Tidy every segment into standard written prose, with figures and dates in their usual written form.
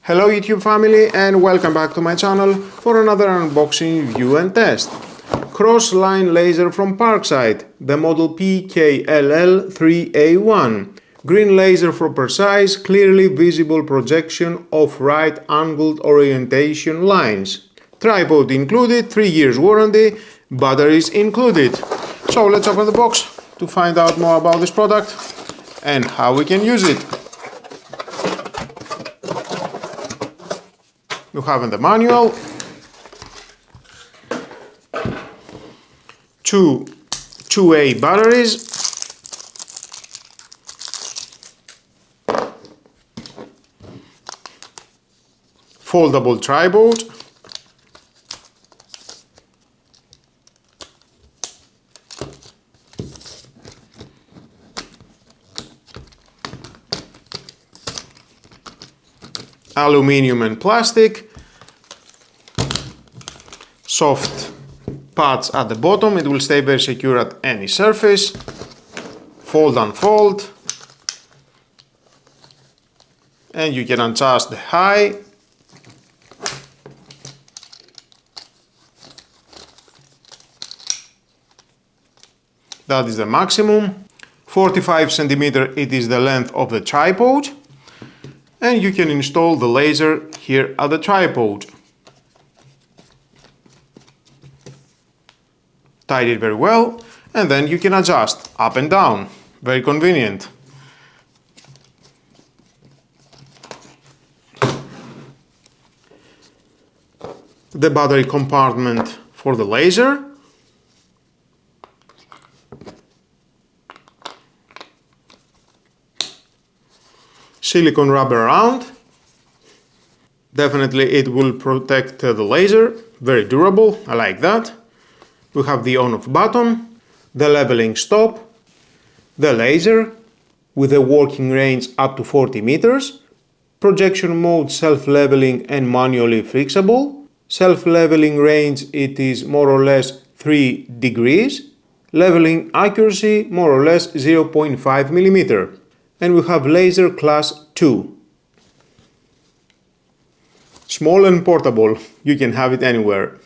Hello YouTube family and welcome back to my channel for another unboxing, review and test. Cross-line laser from Parkside, the model PKLL 3A1. Green laser for precise, clearly visible projection of right-angled orientation lines. Tripod included, 3 years warranty, batteries included. So let's open the box to find out more about this product and how we can use it. You have the manual, two 2A batteries, foldable tripod, aluminium and plastic, soft pads at the bottom, it will stay very secure at any surface, fold and fold, and you can adjust the height, that is the maximum, 45 cm it is the length of the tripod. And you can install the laser here at the tripod. Tight it very well, and then you can adjust up and down. Very convenient. The battery compartment for the laser. Silicone rubber round, definitely it will protect the laser, very durable, I like that. We have the on-off button, the leveling stop, the laser with a working range up to 40 meters, projection mode self-leveling and manually fixable, self-leveling range it is more or less 3 degrees, leveling accuracy more or less 0.5 millimeter. And we have laser class 2. Small and portable, you can have it anywhere.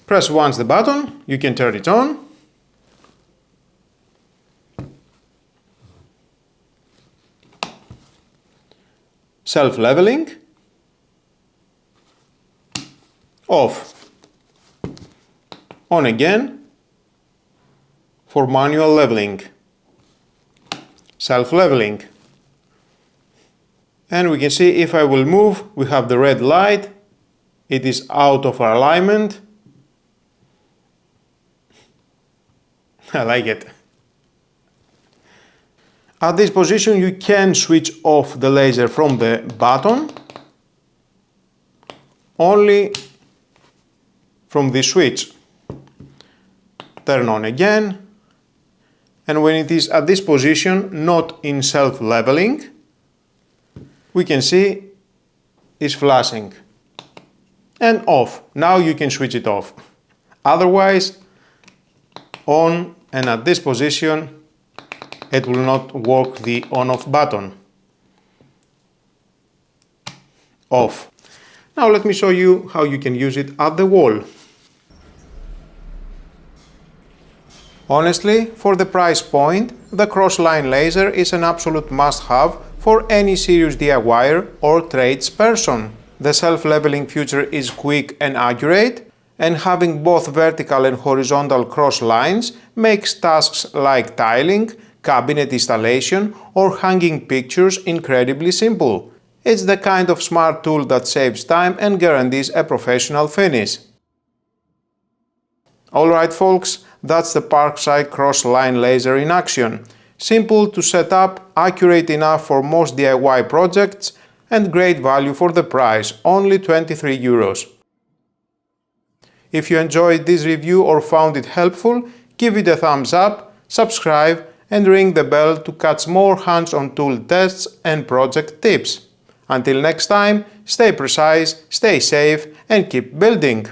Press once the button, you can turn it on. Self-leveling. Off. On again for manual leveling. Self-leveling. And we can see if I will move, we have the red light, it is out of alignment. I like it. At this position you can switch off the laser from the button, only from this switch. Turn on again. And when it is at this position, not in self-leveling, we can see it's flashing. And off. Now you can switch it off. Otherwise, on and at this position, it will not work the on-off button. Off. Now let me show you how you can use it at the wall. Honestly, for the price point, the cross-line laser is an absolute must-have for any serious DIYer or tradesperson. The self-leveling feature is quick and accurate, and having both vertical and horizontal cross lines makes tasks like tiling, cabinet installation or hanging pictures incredibly simple. It's the kind of smart tool that saves time and guarantees a professional finish. Alright folks, that's the Parkside Cross-line laser in action. Simple to set up, accurate enough for most DIY projects, and great value for the price, only 23 euros. If you enjoyed this review or found it helpful, give it a thumbs up, subscribe, and ring the bell to catch more hands-on tool tests and project tips. Until next time, stay precise, stay safe, and keep building!